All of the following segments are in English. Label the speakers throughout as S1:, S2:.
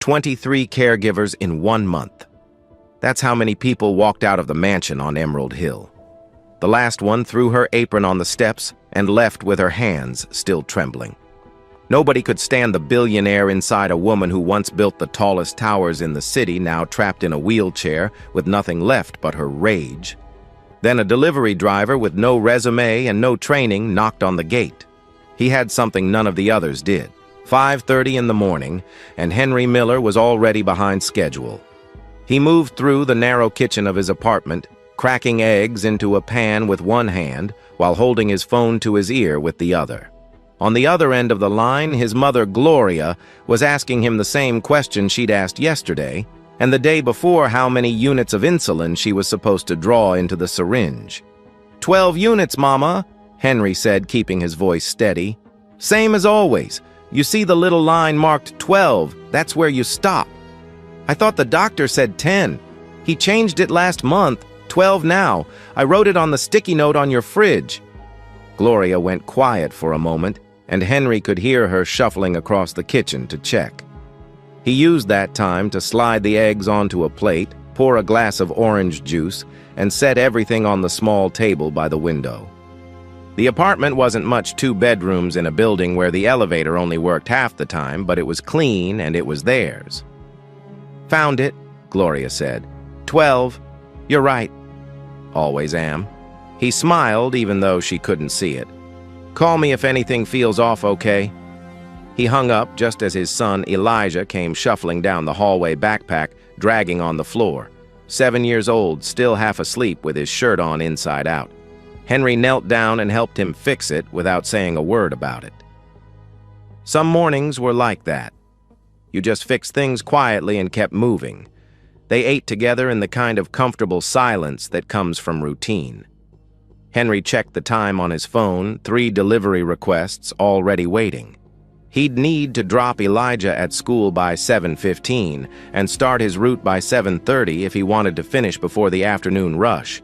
S1: 23 caregivers in 1 month. That's how many people walked out of the mansion on Emerald Hill. The last one threw her apron on the steps and left with her hands still trembling. Nobody could stand the billionaire inside a woman who once built the tallest towers in the city, now trapped in a wheelchair with nothing left but her rage. Then a delivery driver with no resume and no training knocked on the gate. He had something none of the others did. 5:30 in the morning, and Henry Miller was already behind schedule. He moved through the narrow kitchen of his apartment, cracking eggs into a pan with one hand while holding his phone to his ear with the other. On the other end of the line, his mother, Gloria, was asking him the same question she'd asked yesterday, and the day before how many units of insulin she was supposed to draw into the syringe. 12 units, Mama, Henry said, keeping his voice steady. Same as always. You see the little line marked 12, that's where you stop. I thought the doctor said 10. He changed it last month, 12 now. I wrote it on the sticky note on your fridge. Gloria went quiet for a moment, and Henry could hear her shuffling across the kitchen to check. He used that time to slide the eggs onto a plate, pour a glass of orange juice, and set everything on the small table by the window. The apartment wasn't much 2 bedrooms in a building where the elevator only worked half the time, but it was clean and it was theirs. Found it, Gloria said. 12. You're right. Always am. He smiled even though she couldn't see it. Call me if anything feels off, okay? He hung up just as his son Elijah came shuffling down the hallway, backpack dragging on the floor. 7 years old, still half asleep with his shirt on inside out. Henry knelt down and helped him fix it without saying a word about it. Some mornings were like that. You just fixed things quietly and kept moving. They ate together in the kind of comfortable silence that comes from routine. Henry checked the time on his phone, 3 delivery requests already waiting. He'd need to drop Elijah at school by 7:15 and start his route by 7:30 if he wanted to finish before the afternoon rush.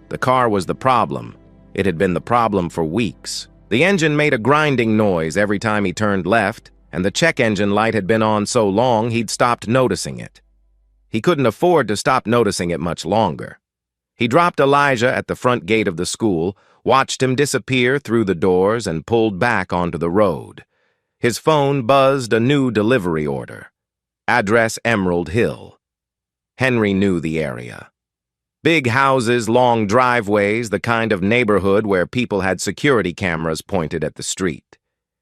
S1: The car was the problem. It had been the problem for weeks. The engine made a grinding noise every time he turned left, and the check engine light had been on so long he'd stopped noticing it. He couldn't afford to stop noticing it much longer. He dropped Elijah at the front gate of the school, watched him disappear through the doors, and pulled back onto the road. His phone buzzed a new delivery order. Address Emerald Hill. Henry knew the area. Big houses, long driveways, the kind of neighborhood where people had security cameras pointed at the street.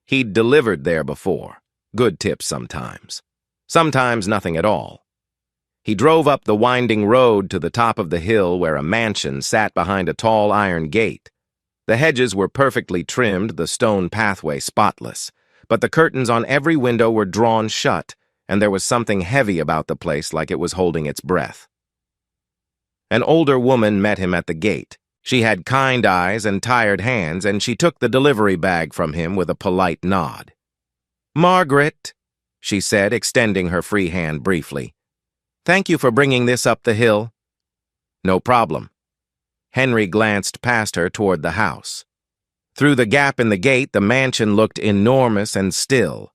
S1: He'd delivered there before. Good tips sometimes. Sometimes nothing at all. He drove up the winding road to the top of the hill where a mansion sat behind a tall iron gate. The hedges were perfectly trimmed, the stone pathway spotless, but the curtains on every window were drawn shut, and there was something heavy about the place, like it was holding its breath. An older woman met him at the gate. She had kind eyes and tired hands, and she took the delivery bag from him with a polite nod. "Margaret," she said, extending her free hand briefly. "Thank you for bringing this up the hill." "No problem." Henry glanced past her toward the house. Through the gap in the gate, the mansion looked enormous and still.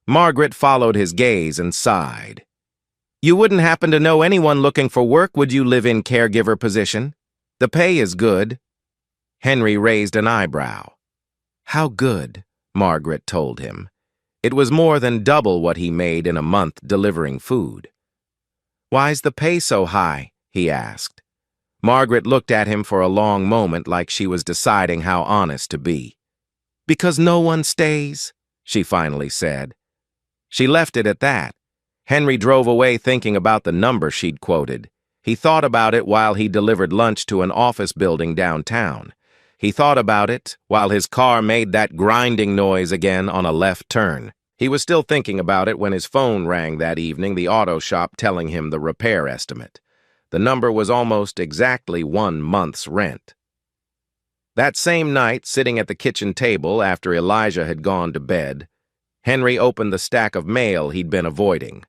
S1: Margaret followed his gaze and sighed. "You wouldn't happen to know anyone looking for work, would you, live in caregiver position? The pay is good." Henry raised an eyebrow. "How good?" Margaret told him. It was more than double what he made in a month delivering food. "Why's the pay so high?" he asked. Margaret looked at him for a long moment like she was deciding how honest to be. "Because no one stays," she finally said. She left it at that. Henry drove away thinking about the number she'd quoted. He thought about it while he delivered lunch to an office building downtown. He thought about it while his car made that grinding noise again on a left turn. He was still thinking about it when his phone rang that evening, the auto shop telling him the repair estimate. The number was almost exactly 1 month's rent. That same night, sitting at the kitchen table after Elijah had gone to bed, Henry opened the stack of mail he'd been avoiding.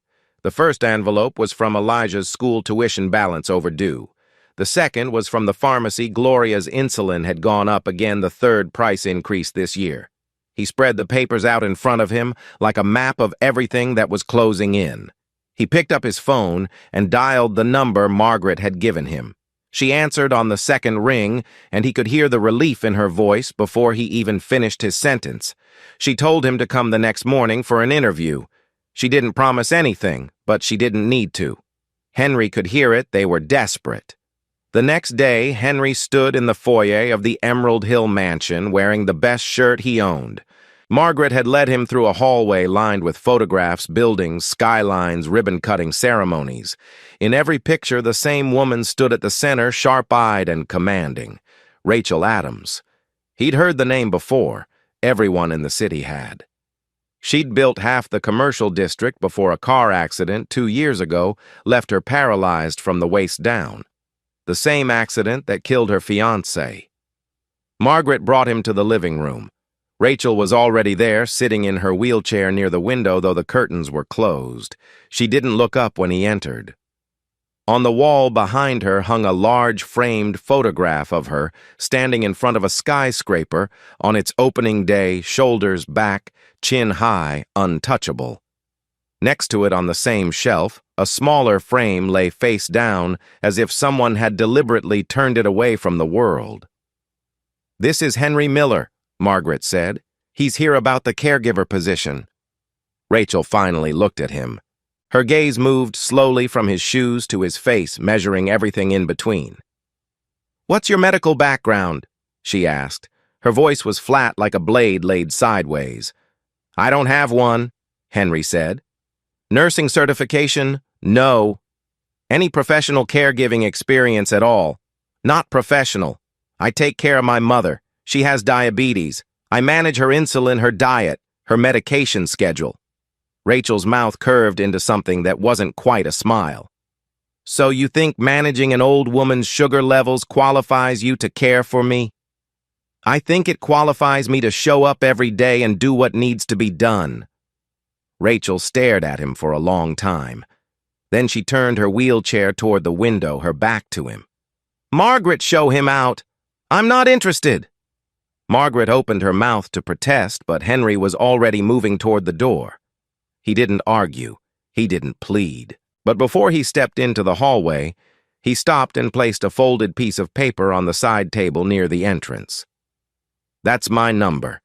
S1: The first envelope was from Elijah's school tuition balance overdue. The second was from the pharmacy Gloria's insulin had gone up again, the 3rd price increase this year. He spread the papers out in front of him like a map of everything that was closing in. He picked up his phone and dialed the number Margaret had given him. She answered on the second ring, and he could hear the relief in her voice before he even finished his sentence. She told him to come the next morning for an interview. She didn't promise anything, but she didn't need to. Henry could hear it. They were desperate. The next day, Henry stood in the foyer of the Emerald Hill mansion wearing the best shirt he owned. Margaret had led him through a hallway lined with photographs, buildings, skylines, ribbon-cutting ceremonies. In every picture, the same woman stood at the center, sharp-eyed and commanding. Rachel Adams. He'd heard the name before. Everyone in the city had. She'd built half the commercial district before a car accident 2 years ago left her paralyzed from the waist down. The same accident that killed her fiancé. Margaret brought him to the living room. Rachel was already there, sitting in her wheelchair near the window, though the curtains were closed. She didn't look up when he entered. On the wall behind her hung a large framed photograph of her, standing in front of a skyscraper on its opening day, shoulders back, chin high, untouchable. Next to it on the same shelf, a smaller frame lay face down, as if someone had deliberately turned it away from the world. "This is Henry Miller," Margaret said. "He's here about the caregiver position." Rachel finally looked at him. Her gaze moved slowly from his shoes to his face, measuring everything in between. "What's your medical background?" she asked. Her voice was flat like a blade laid sideways. "I don't have one," Henry said. "Nursing certification? No. Any professional caregiving experience at all? Not professional. I take care of my mother. She has diabetes. I manage her insulin, her diet, her medication schedule." Rachel's mouth curved into something that wasn't quite a smile. "So you think managing an old woman's sugar levels qualifies you to care for me?" "I think it qualifies me to show up every day and do what needs to be done." Rachel stared at him for a long time. Then she turned her wheelchair toward the window, her back to him. "Margaret, show him out. I'm not interested." Margaret opened her mouth to protest, but Henry was already moving toward the door. He didn't argue. He didn't plead. But before he stepped into the hallway, he stopped and placed a folded piece of paper on the side table near the entrance. "That's my number,"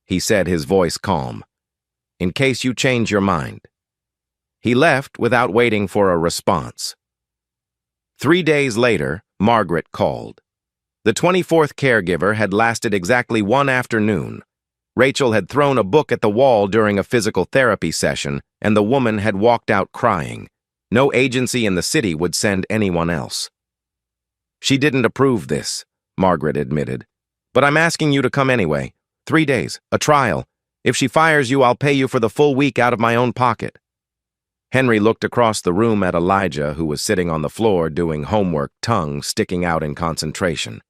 S1: he said, his voice calm. "In case you change your mind." He left without waiting for a response. 3 days later, Margaret called. The 24th caregiver had lasted exactly 1 afternoon. Rachel had thrown a book at the wall during a physical therapy session, and the woman had walked out crying. No agency in the city would send anyone else. "She didn't approve this," Margaret admitted. "But I'm asking you to come anyway. 3 days, a trial. If she fires you, I'll pay you for the full week out of my own pocket." Henry looked across the room at Elijah, who was sitting on the floor doing homework, tongue sticking out in concentration.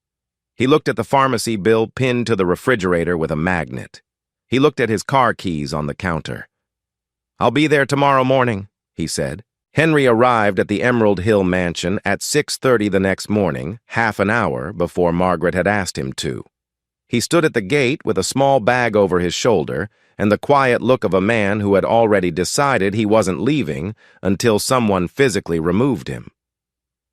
S1: He looked at the pharmacy bill pinned to the refrigerator with a magnet. He looked at his car keys on the counter. "I'll be there tomorrow morning," he said. Henry arrived at the Emerald Hill mansion at 6:30 the next morning, half an hour before Margaret had asked him to. He stood at the gate with a small bag over his shoulder and the quiet look of a man who had already decided he wasn't leaving until someone physically removed him.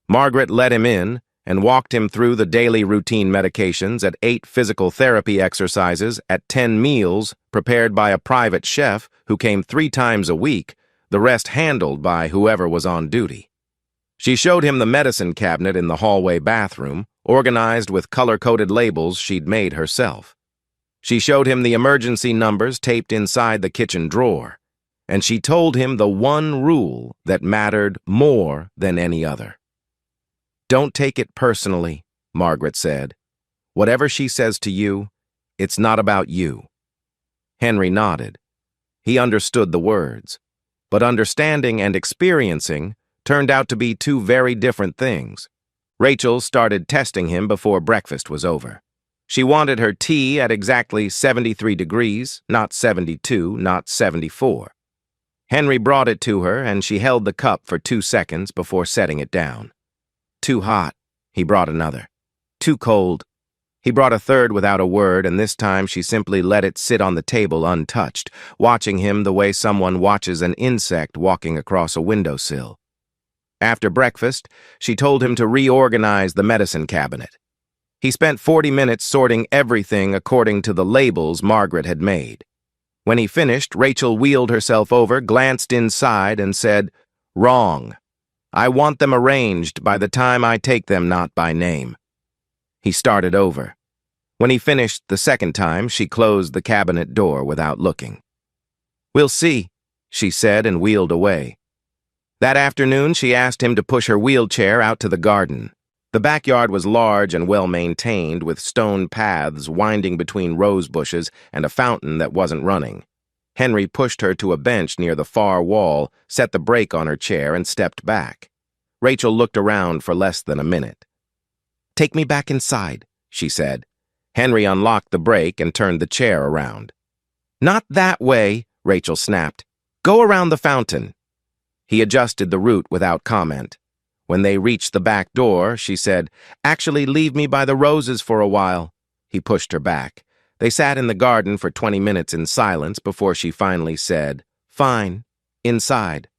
S1: Margaret let him in and walked him through the daily routine medications at 8 physical therapy exercises at 10 meals prepared by a private chef who came 3 times a week, the rest handled by whoever was on duty. She showed him the medicine cabinet in the hallway bathroom, organized with color-coded labels she'd made herself. She showed him the emergency numbers taped inside the kitchen drawer, and she told him the one rule that mattered more than any other. "Don't take it personally," Margaret said. "Whatever she says to you, it's not about you." Henry nodded. He understood the words, but understanding and experiencing turned out to be 2 very different things. Rachel started testing him before breakfast was over. She wanted her tea at exactly 73 degrees, not 72, not 74. Henry brought it to her, and she held the cup for 2 seconds before setting it down. "Too hot." He brought another. "Too cold." He brought a third without a word, and this time she simply let it sit on the table untouched, watching him the way someone watches an insect walking across a windowsill. After breakfast, she told him to reorganize the medicine cabinet. He spent 40 minutes sorting everything according to the labels Margaret had made. When he finished, Rachel wheeled herself over, glanced inside, and said, "Wrong. I want them arranged by the time I take them, not by name." He started over. When he finished the second time, she closed the cabinet door without looking. "We'll see," she said and wheeled away. That afternoon, she asked him to push her wheelchair out to the garden. The backyard was large and well-maintained, with stone paths winding between rose bushes and a fountain that wasn't running. Henry pushed her to a bench near the far wall, set the brake on her chair, and stepped back. Rachel looked around for less than a minute. "Take me back inside," she said. Henry unlocked the brake and turned the chair around. "Not that way," Rachel snapped. "Go around the fountain." He adjusted the route without comment. When they reached the back door, she said, "Actually, leave me by the roses for a while." He pushed her back. They sat in the garden for 20 minutes in silence before she finally said, "Fine, inside."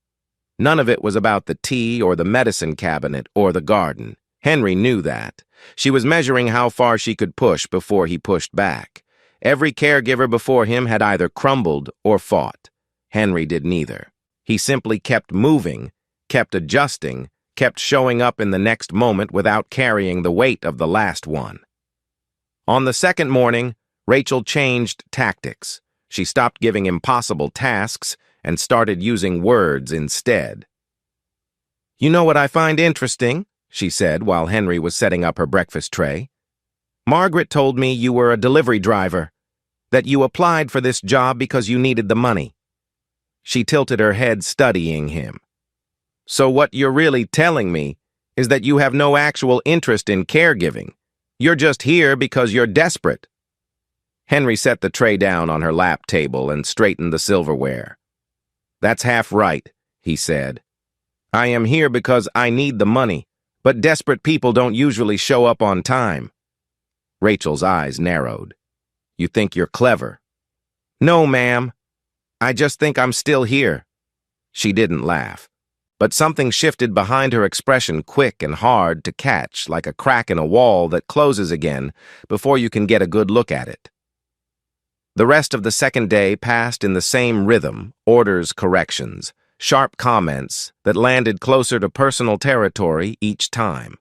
S1: None of it was about the tea or the medicine cabinet or the garden. Henry knew that. She was measuring how far she could push before he pushed back. Every caregiver before him had either crumbled or fought. Henry did neither. He simply kept moving, kept adjusting, kept showing up in the next moment without carrying the weight of the last one. On the second morning, Rachel changed tactics. She stopped giving impossible tasks and started using words instead. "You know what I find interesting?" she said while Henry was setting up her breakfast tray. "Margaret told me you were a delivery driver, that you applied for this job because you needed the money." She tilted her head, studying him. "So what you're really telling me is that you have no actual interest in caregiving. You're just here because you're desperate." Henry set the tray down on her lap table and straightened the silverware. "That's half right," he said. "I am here because I need the money, but desperate people don't usually show up on time." Rachel's eyes narrowed. "You think you're clever?" "No, ma'am. I just think I'm still here." She didn't laugh, but something shifted behind her expression, quick and hard to catch, like a crack in a wall that closes again before you can get a good look at it. The rest of the second day passed in the same rhythm, orders, corrections, sharp comments that landed closer to personal territory each time.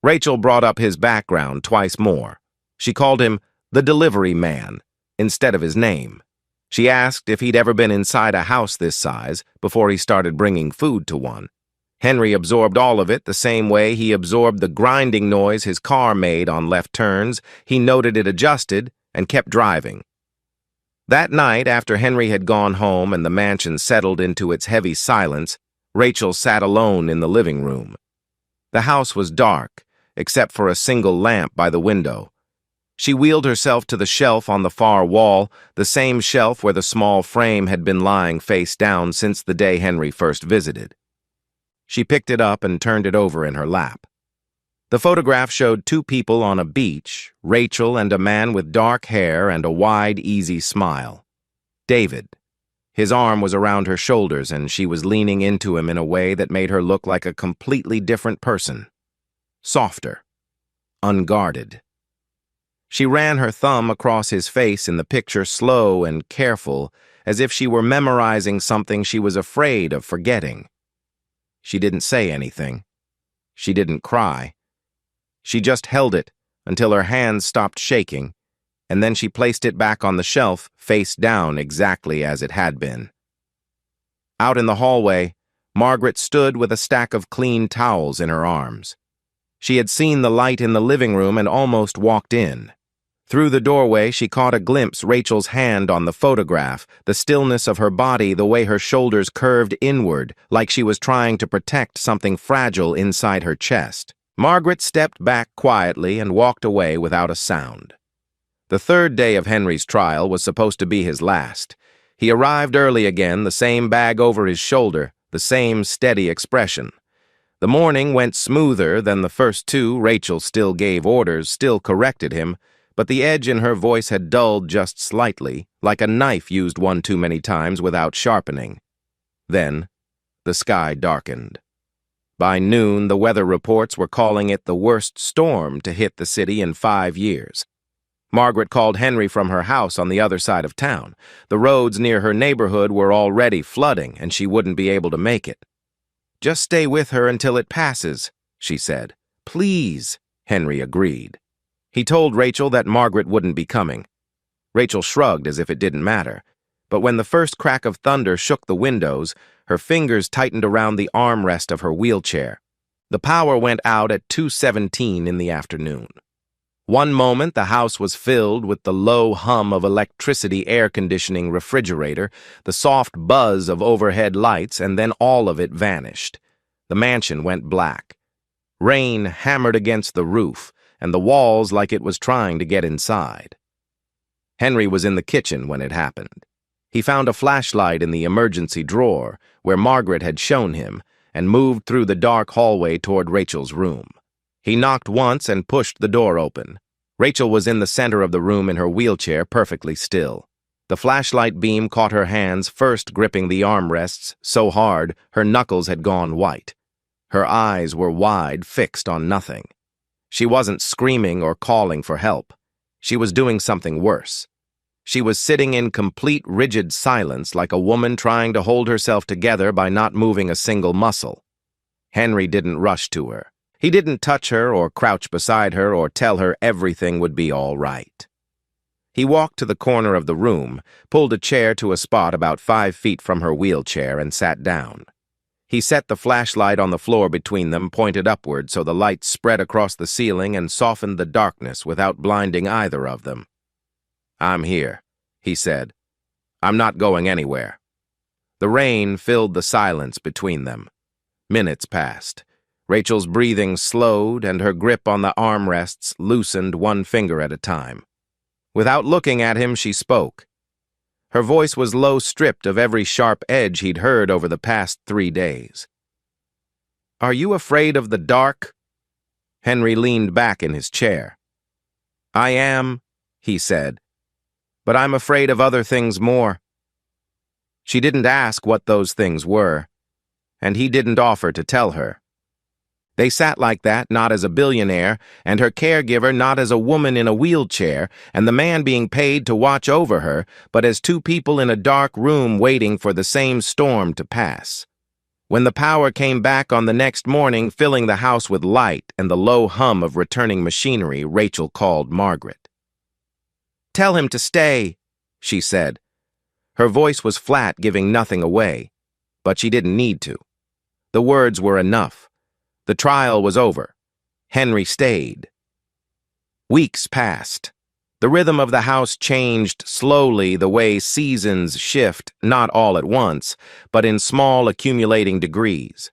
S1: Rachel brought up his background twice more. She called him the delivery man instead of his name. She asked if he'd ever been inside a house this size before he started bringing food to one. Henry absorbed all of it the same way he absorbed the grinding noise his car made on left turns. He noted it, adjusted, and kept driving. That night, after Henry had gone home and the mansion settled into its heavy silence, Rachel sat alone in the living room. The house was dark, except for a single lamp by the window. She wheeled herself to the shelf on the far wall, the same shelf where the small frame had been lying face down since the day Henry first visited. She picked it up and turned it over in her lap. The photograph showed two people on a beach, Rachel and a man with dark hair and a wide, easy smile. David. His arm was around her shoulders, and she was leaning into him in a way that made her look like a completely different person. Softer. Unguarded. She ran her thumb across his face in the picture, slow and careful, as if she were memorizing something she was afraid of forgetting. She didn't say anything. She didn't cry. She just held it until her hands stopped shaking, and then she placed it back on the shelf, face down exactly as it had been. Out in the hallway, Margaret stood with a stack of clean towels in her arms. She had seen the light in the living room and almost walked in. Through the doorway, she caught a glimpse Rachel's hand on the photograph, the stillness of her body, the way her shoulders curved inward, like she was trying to protect something fragile inside her chest. Margaret stepped back quietly and walked away without a sound. The third day of Henry's trial was supposed to be his last. He arrived early again, the same bag over his shoulder, the same steady expression. The morning went smoother than the first two. Rachel still gave orders, still corrected him, but the edge in her voice had dulled just slightly, like a knife used one too many times without sharpening. Then, the sky darkened. By noon, the weather reports were calling it the worst storm to hit the city in 5 years. Margaret called Henry from her house on the other side of town. The roads near her neighborhood were already flooding, and she wouldn't be able to make it. "Just stay with her until it passes," she said. "Please," Henry agreed. He told Rachel that Margaret wouldn't be coming. Rachel shrugged as if it didn't matter, but when the first crack of thunder shook the windows, her fingers tightened around the armrest of her wheelchair. The power went out at 2:17 in the afternoon. One moment, the house was filled with the low hum of electricity, air conditioning, refrigerator, the soft buzz of overhead lights, and then all of it vanished. The mansion went black. Rain hammered against the roof, and the walls like it was trying to get inside. Henry was in the kitchen when it happened. He found a flashlight in the emergency drawer, where Margaret had shown him, and moved through the dark hallway toward Rachel's room. He knocked once and pushed the door open. Rachel was in the center of the room in her wheelchair, perfectly still. The flashlight beam caught her hands, first gripping the armrests so hard her knuckles had gone white. Her eyes were wide, fixed on nothing. She wasn't screaming or calling for help. She was doing something worse. She was sitting in complete rigid silence, like a woman trying to hold herself together by not moving a single muscle. Henry didn't rush to her. He didn't touch her or crouch beside her or tell her everything would be all right. He walked to the corner of the room, pulled a chair to a spot about 5 feet from her wheelchair, and sat down. He set the flashlight on the floor between them, pointed upward so the light spread across the ceiling and softened the darkness without blinding either of them. "I'm here," he said. "I'm not going anywhere." The rain filled the silence between them. Minutes passed. Rachel's breathing slowed, and her grip on the armrests loosened one finger at a time. Without looking at him, she spoke. Her voice was low, stripped of every sharp edge he'd heard over the past 3 days. "Are you afraid of the dark?" Henry leaned back in his chair. "I am," he said, "but I'm afraid of other things more." She didn't ask what those things were, and he didn't offer to tell her. They sat like that, not as a billionaire, and her caregiver not as a woman in a wheelchair, and the man being paid to watch over her, but as two people in a dark room waiting for the same storm to pass. When the power came back on the next morning, filling the house with light and the low hum of returning machinery, Rachel called Margaret. "Tell him to stay," she said. Her voice was flat, giving nothing away, but she didn't need to. The words were enough. The trial was over. Henry stayed. Weeks passed. The rhythm of the house changed slowly, the way seasons shift, not all at once, but in small accumulating degrees.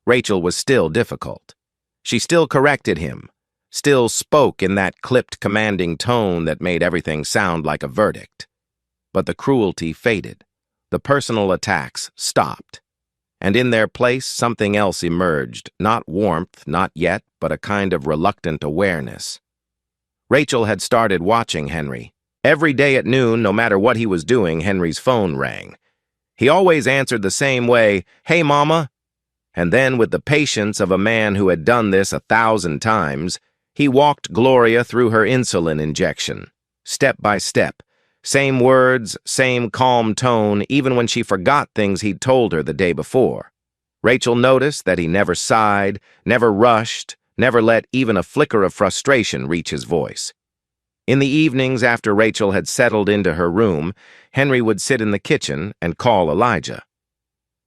S1: Rachel was still difficult. She still corrected him, still spoke in that clipped, commanding tone that made everything sound like a verdict. But the cruelty faded. The personal attacks stopped. And in their place, something else emerged, not warmth, not yet, but a kind of reluctant awareness. Rachel had started watching Henry. Every day at noon, no matter what he was doing, Henry's phone rang. He always answered the same way, "Hey, Mama." And then, with the patience of a man who had done this 1,000 times, he walked Gloria through her insulin injection, step by step. Same words, same calm tone, even when she forgot things he'd told her the day before. Rachel noticed that he never sighed, never rushed, never let even a flicker of frustration reach his voice. In the evenings after Rachel had settled into her room, Henry would sit in the kitchen and call Elijah.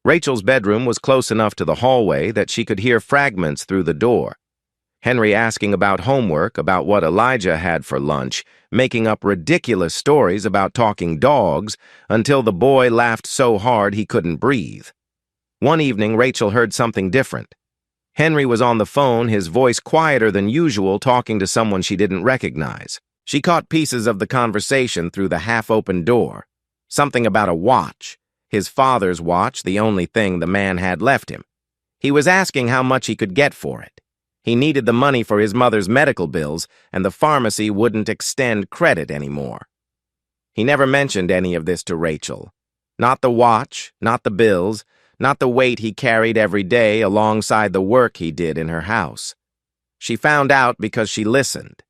S1: Rachel's bedroom was close enough to the hallway that she could hear fragments through the door. Henry asking about homework, about what Elijah had for lunch, making up ridiculous stories about talking dogs, until the boy laughed so hard he couldn't breathe. One evening, Rachel heard something different. Henry was on the phone, his voice quieter than usual, talking to someone she didn't recognize. She caught pieces of the conversation through the half-open door. Something about a watch, his father's watch, the only thing the man had left him. He was asking how much he could get for it. He needed the money for his mother's medical bills, and the pharmacy wouldn't extend credit anymore. He never mentioned any of this to Rachel. Not the watch, not the bills, not the weight he carried every day alongside the work he did in her house. She found out because she listened,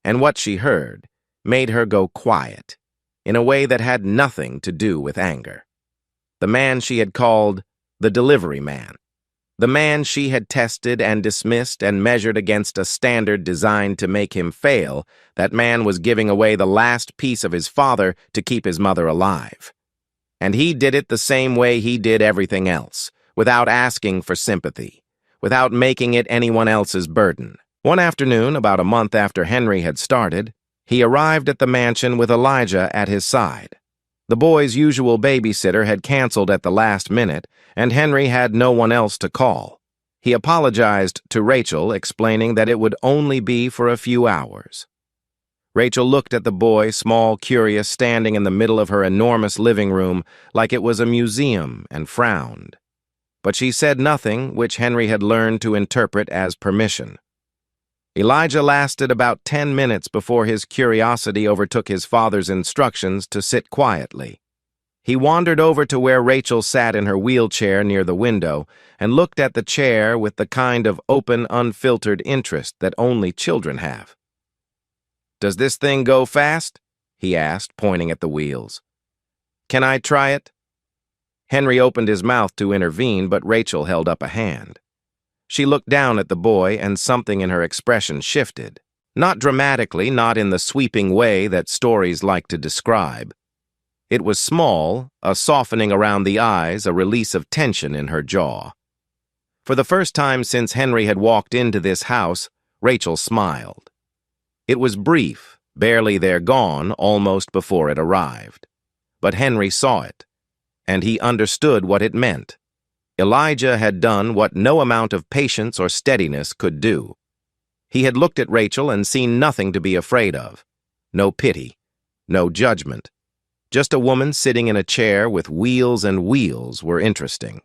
S1: and what she heard made her go quiet, in a way that had nothing to do with anger. The man she had called the delivery man. The man she had tested and dismissed and measured against a standard designed to make him fail, that man was giving away the last piece of his father to keep his mother alive. And he did it the same way he did everything else, without asking for sympathy, without making it anyone else's burden. One afternoon, about a month after Henry had started, he arrived at the mansion with Elijah at his side. The boy's usual babysitter had canceled at the last minute, and Henry had no one else to call. He apologized to Rachel, explaining that it would only be for a few hours. Rachel looked at the boy, small, curious, standing in the middle of her enormous living room like it was a museum, and frowned. But she said nothing, which Henry had learned to interpret as permission. Elijah lasted about 10 minutes before his curiosity overtook his father's instructions to sit quietly. He wandered over to where Rachel sat in her wheelchair near the window and looked at the chair with the kind of open, unfiltered interest that only children have. "Does this thing go fast?" he asked, pointing at the wheels. "Can I try it?" Henry opened his mouth to intervene, but Rachel held up a hand. She looked down at the boy, and something in her expression shifted. Not dramatically, not in the sweeping way that stories like to describe. It was small, a softening around the eyes, a release of tension in her jaw. For the first time since Henry had walked into this house, Rachel smiled. It was brief, barely there gone, almost before it arrived. But Henry saw it, and he understood what it meant. Elijah had done what no amount of patience or steadiness could do. He had looked at Rachel and seen nothing to be afraid of. No pity, no judgment. Just a woman sitting in a chair with wheels, and wheels were interesting.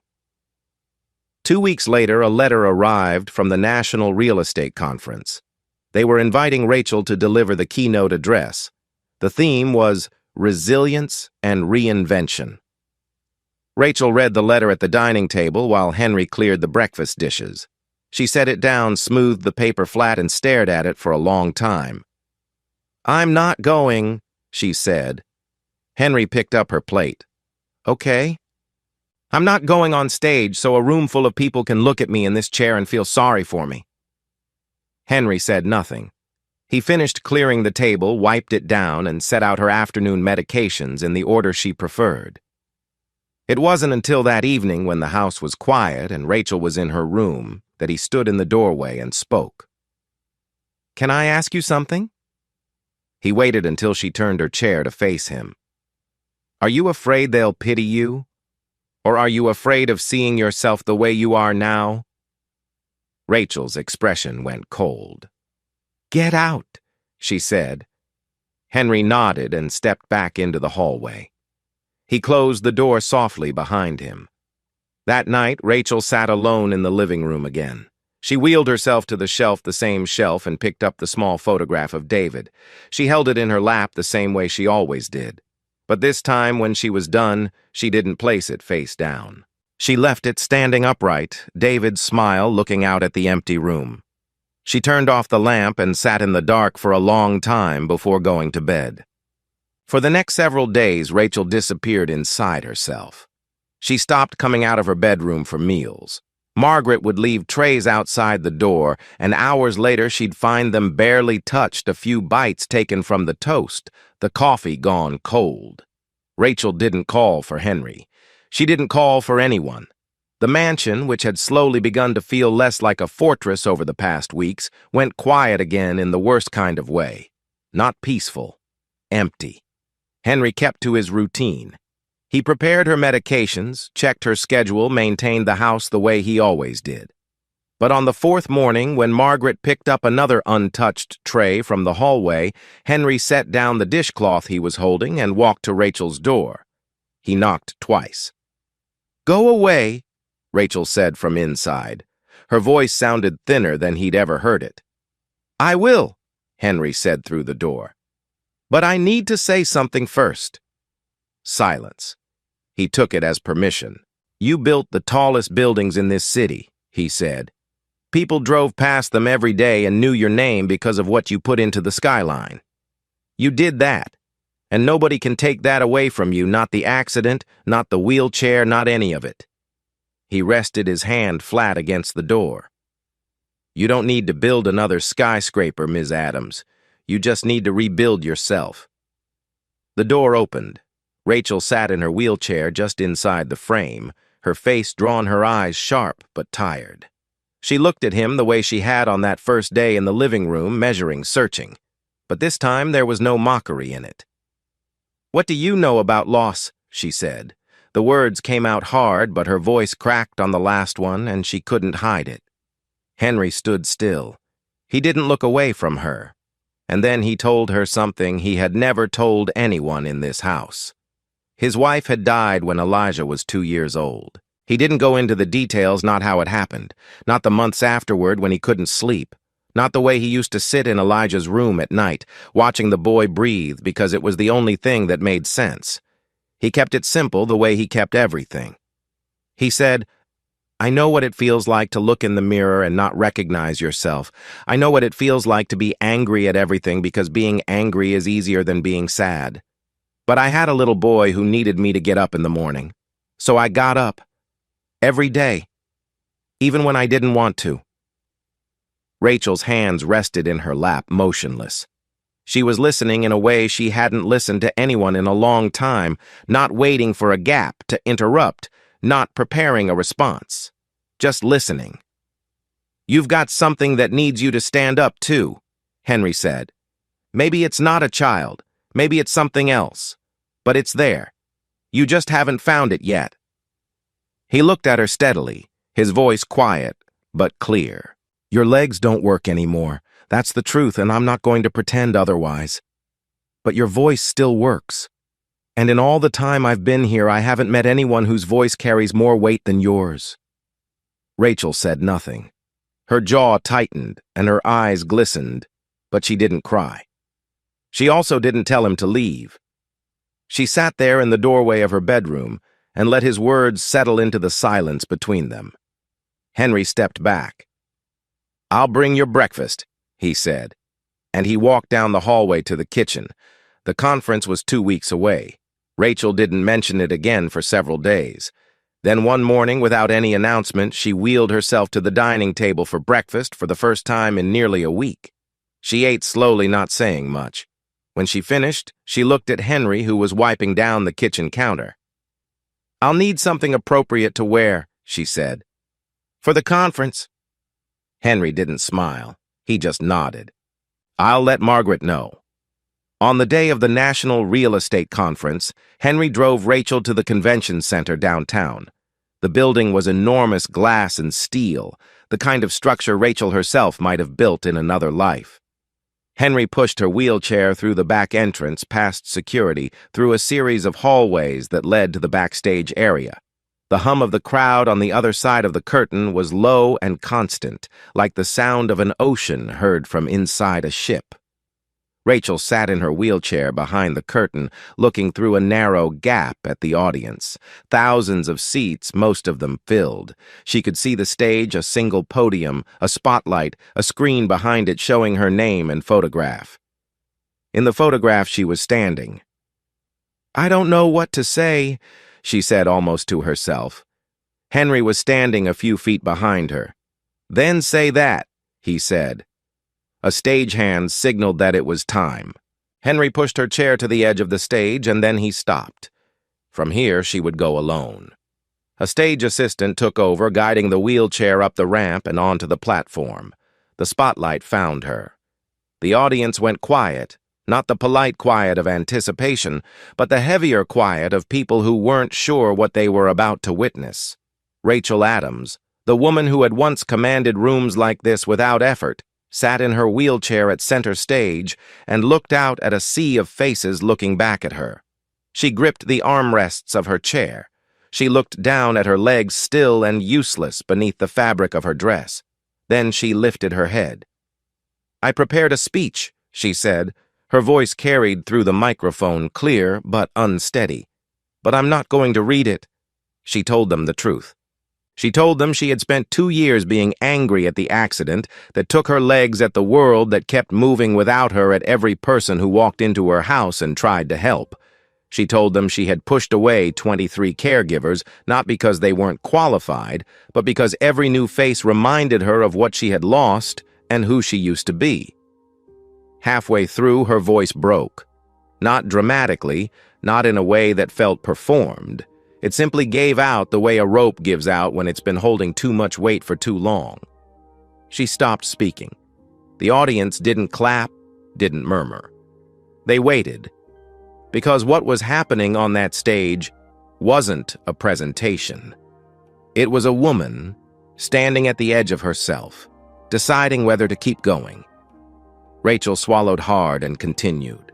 S1: 2 weeks later, a letter arrived from the National Real Estate Conference. They were inviting Rachel to deliver the keynote address. The theme was resilience and reinvention. Rachel read the letter at the dining table while Henry cleared the breakfast dishes. She set it down, smoothed the paper flat, and stared at it for a long time. "I'm not going," she said. Henry picked up her plate. "Okay." "I'm not going on stage so a room full of people can look at me in this chair and feel sorry for me." Henry said nothing. He finished clearing the table, wiped it down, and set out her afternoon medications in the order she preferred. It wasn't until that evening, when the house was quiet and Rachel was in her room, that he stood in the doorway and spoke. "Can I ask you something?" He waited until she turned her chair to face him. "Are you afraid they'll pity you? Or are you afraid of seeing yourself the way you are now?" Rachel's expression went cold. "Get out," she said. Henry nodded and stepped back into the hallway. He closed the door softly behind him. That night, Rachel sat alone in the living room again. She wheeled herself to the same shelf, and picked up the small photograph of David. She held it in her lap the same way she always did. But this time, when she was done, she didn't place it face down. She left it standing upright, David's smile looking out at the empty room. She turned off the lamp and sat in the dark for a long time before going to bed. For the next several days, Rachel disappeared inside herself. She stopped coming out of her bedroom for meals. Margaret would leave trays outside the door, and hours later she'd find them barely touched, a few bites taken from the toast, the coffee gone cold. Rachel didn't call for Henry. She didn't call for anyone. The mansion, which had slowly begun to feel less like a fortress over the past weeks, went quiet again in the worst kind of way. Not peaceful. Empty. Henry kept to his routine. He prepared her medications, checked her schedule, maintained the house the way he always did. But on the fourth morning, when Margaret picked up another untouched tray from the hallway, Henry set down the dishcloth he was holding and walked to Rachel's door. He knocked twice. "Go away," Rachel said from inside. Her voice sounded thinner than he'd ever heard it. "I will," Henry said through the door. "But I need to say something first." Silence. He took it as permission. "You built the tallest buildings in this city," he said. "People drove past them every day and knew your name because of what you put into the skyline. You did that, and nobody can take that away from you, not the accident, not the wheelchair, not any of it." He rested his hand flat against the door. "You don't need to build another skyscraper, Ms. Adams. You just need to rebuild yourself." The door opened. Rachel sat in her wheelchair just inside the frame, her face drawn, her eyes sharp but tired. She looked at him the way she had on that first day in the living room, measuring, searching. But this time there was no mockery in it. "What do you know about loss?" she said. The words came out hard, but her voice cracked on the last one, and she couldn't hide it. Henry stood still. He didn't look away from her. And then he told her something he had never told anyone in this house. His wife had died when Elijah was 2 years old. He didn't go into the details, not how it happened, not the months afterward when he couldn't sleep, not the way he used to sit in Elijah's room at night, watching the boy breathe because it was the only thing that made sense. He kept it simple the way he kept everything. He said, "I know what it feels like to look in the mirror and not recognize yourself. I know what it feels like to be angry at everything because being angry is easier than being sad. But I had a little boy who needed me to get up in the morning. So I got up. Every day. Even when I didn't want to." Rachel's hands rested in her lap, motionless. She was listening in a way she hadn't listened to anyone in a long time, not waiting for a gap to interrupt, not preparing a response. Just listening. "You've got something that needs you to stand up too," Henry said. "Maybe it's not a child. Maybe it's something else. But it's there. You just haven't found it yet." He looked at her steadily, his voice quiet but clear. "Your legs don't work anymore. That's the truth, and I'm not going to pretend otherwise. But your voice still works. And in all the time I've been here, I haven't met anyone whose voice carries more weight than yours." Rachel said nothing. Her jaw tightened and her eyes glistened, but she didn't cry. She also didn't tell him to leave. She sat there in the doorway of her bedroom and let his words settle into the silence between them. Henry stepped back. "I'll bring your breakfast," he said, and he walked down the hallway to the kitchen. The conference was 2 weeks away. Rachel didn't mention it again for several days. Then one morning, without any announcement, she wheeled herself to the dining table for breakfast for the first time in nearly a week. She ate slowly, not saying much. When she finished, she looked at Henry, who was wiping down the kitchen counter. "I'll need something appropriate to wear," she said. "For the conference." Henry didn't smile. He just nodded. "I'll let Margaret know." On the day of the National Real Estate Conference, Henry drove Rachel to the convention center downtown. The building was enormous glass and steel, the kind of structure Rachel herself might have built in another life. Henry pushed her wheelchair through the back entrance, past security, through a series of hallways that led to the backstage area. The hum of the crowd on the other side of the curtain was low and constant, like the sound of an ocean heard from inside a ship. Rachel sat in her wheelchair behind the curtain, looking through a narrow gap at the audience. Thousands of seats, most of them filled. She could see the stage, a single podium, a spotlight, a screen behind it showing her name and photograph. In the photograph, she was standing. "I don't know what to say," she said almost to herself. Henry was standing a few feet behind her. "Then say that," he said. A stagehand signaled that it was time. Henry pushed her chair to the edge of the stage, and then he stopped. From here, she would go alone. A stage assistant took over, guiding the wheelchair up the ramp and onto the platform. The spotlight found her. The audience went quiet, not the polite quiet of anticipation, but the heavier quiet of people who weren't sure what they were about to witness. Rachel Adams, the woman who had once commanded rooms like this without effort, sat in her wheelchair at center stage and looked out at a sea of faces looking back at her. She gripped the armrests of her chair. She looked down at her legs still and useless beneath the fabric of her dress. Then she lifted her head. "I prepared a speech," she said. Her voice carried through the microphone, clear but unsteady. "But I'm not going to read it." She told them the truth. She told them she had spent 2 years being angry at the accident that took her legs, at the world that kept moving without her, at every person who walked into her house and tried to help. She told them she had pushed away 23 caregivers, not because they weren't qualified, but because every new face reminded her of what she had lost and who she used to be. Halfway through, her voice broke. Not dramatically, not in a way that felt performed. It simply gave out the way a rope gives out when it's been holding too much weight for too long. She stopped speaking. The audience didn't clap, didn't murmur. They waited. Because what was happening on that stage wasn't a presentation. It was a woman standing at the edge of herself, deciding whether to keep going. Rachel swallowed hard and continued.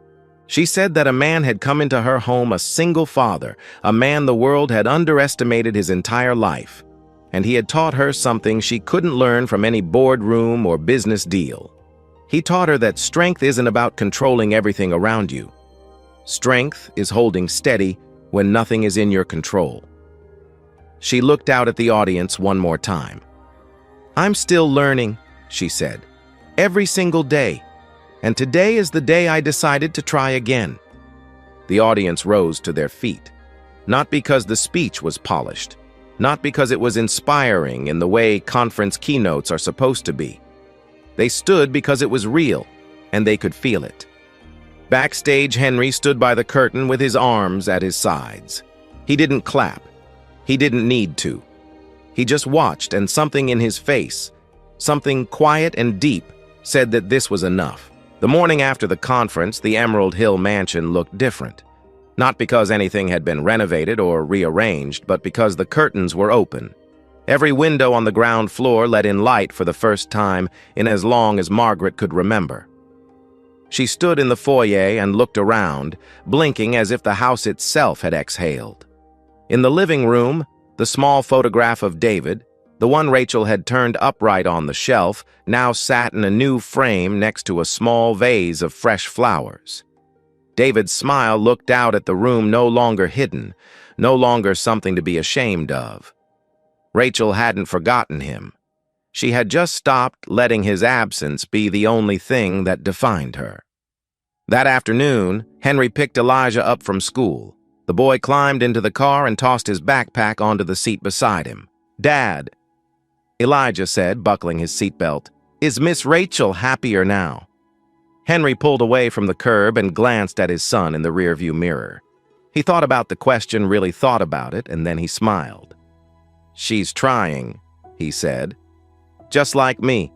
S1: She said that a man had come into her home, a single father, a man the world had underestimated his entire life, and he had taught her something she couldn't learn from any boardroom or business deal. He taught her that strength isn't about controlling everything around you. Strength is holding steady when nothing is in your control. She looked out at the audience one more time. "I'm still learning," she said, "every single day. And today is the day I decided to try again." The audience rose to their feet, not because the speech was polished, not because it was inspiring in the way conference keynotes are supposed to be. They stood because it was real, and they could feel it. Backstage, Henry stood by the curtain with his arms at his sides. He didn't clap. He didn't need to. He just watched, and something in his face, something quiet and deep, said that this was enough. The morning after the conference, the Emerald Hill mansion looked different. Not because anything had been renovated or rearranged, but because the curtains were open. Every window on the ground floor let in light for the first time in as long as Margaret could remember. She stood in the foyer and looked around, blinking as if the house itself had exhaled. In the living room, the small photograph of David, the one Rachel had turned upright on the shelf, now sat in a new frame next to a small vase of fresh flowers. David's smile looked out at the room, no longer hidden, no longer something to be ashamed of. Rachel hadn't forgotten him. She had just stopped letting his absence be the only thing that defined her. That afternoon, Henry picked Elijah up from school. The boy climbed into the car and tossed his backpack onto the seat beside him. "Dad," Elijah said, buckling his seatbelt, "is Miss Rachel happier now?" Henry pulled away from the curb and glanced at his son in the rearview mirror. He thought about the question, really thought about it, and then he smiled. "She's trying," he said. "Just like me."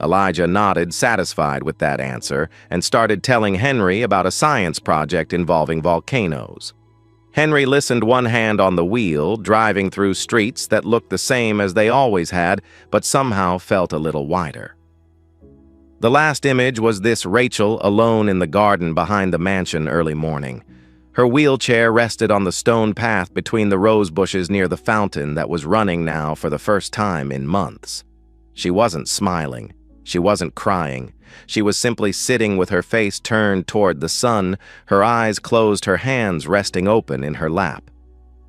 S1: Elijah nodded, satisfied with that answer, and started telling Henry about a science project involving volcanoes. Henry listened, one hand on the wheel, driving through streets that looked the same as they always had, but somehow felt a little wider. The last image was this Rachel alone in the garden behind the mansion early morning. Her wheelchair rested on the stone path between the rose bushes near the fountain that was running now for the first time in months. She wasn't smiling. She wasn't crying. She was simply sitting with her face turned toward the sun, her eyes closed, her hands resting open in her lap.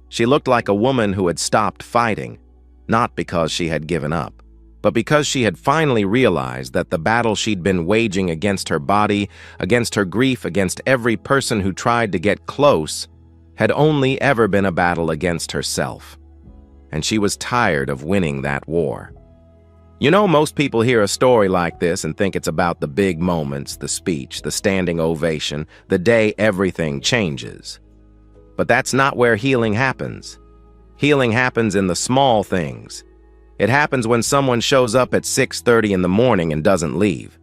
S1: She looked like a woman who had stopped fighting, not because she had given up, but because she had finally realized that the battle she'd been waging against her body, against her grief, against every person who tried to get close, had only ever been a battle against herself. And she was tired of winning that war. You know, most people hear a story like this and think it's about the big moments, the speech, the standing ovation, the day everything changes. But that's not where healing happens. Healing happens in the small things. It happens when someone shows up at 6:30 in the morning and doesn't leave.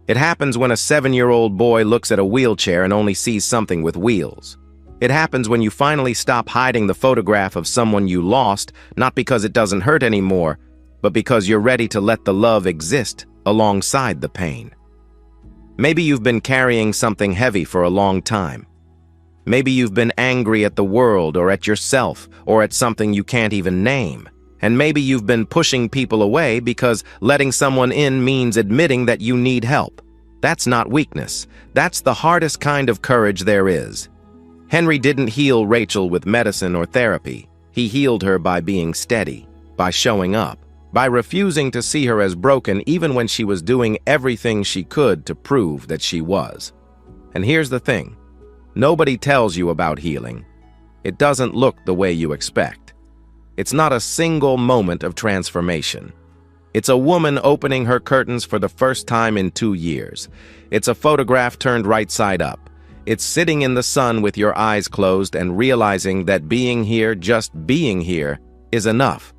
S1: It happens when a 7-year-old boy looks at a wheelchair and only sees something with wheels. It happens when you finally stop hiding the photograph of someone you lost, not because it doesn't hurt anymore, but because you're ready to let the love exist alongside the pain. Maybe you've been carrying something heavy for a long time. Maybe you've been angry at the world or at yourself or at something you can't even name. And maybe you've been pushing people away because letting someone in means admitting that you need help. That's not weakness. That's the hardest kind of courage there is. Henry didn't heal Rachel with medicine or therapy. He healed her by being steady, by showing up, by refusing to see her as broken even when she was doing everything she could to prove that she was. And here's the thing. Nobody tells you about healing. It doesn't look the way you expect. It's not a single moment of transformation. It's a woman opening her curtains for the first time in 2 years. It's a photograph turned right side up. It's sitting in the sun with your eyes closed and realizing that being here, just being here, is enough.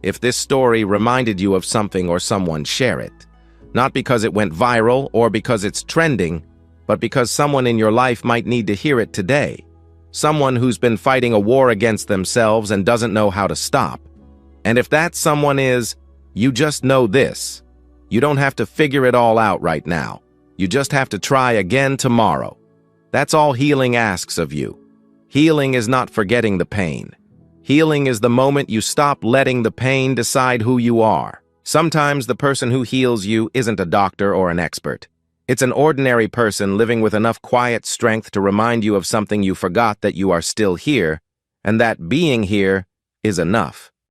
S1: If this story reminded you of something or someone, share it. Not because it went viral or because it's trending, but because someone in your life might need to hear it today. Someone who's been fighting a war against themselves and doesn't know how to stop. And if that someone is, you just know this. You don't have to figure it all out right now. You just have to try again tomorrow. That's all healing asks of you. Healing is not forgetting the pain. Healing is the moment you stop letting the pain decide who you are. Sometimes the person who heals you isn't a doctor or an expert. It's an ordinary person living with enough quiet strength to remind you of something you forgot, that you are still here, and that being here is enough.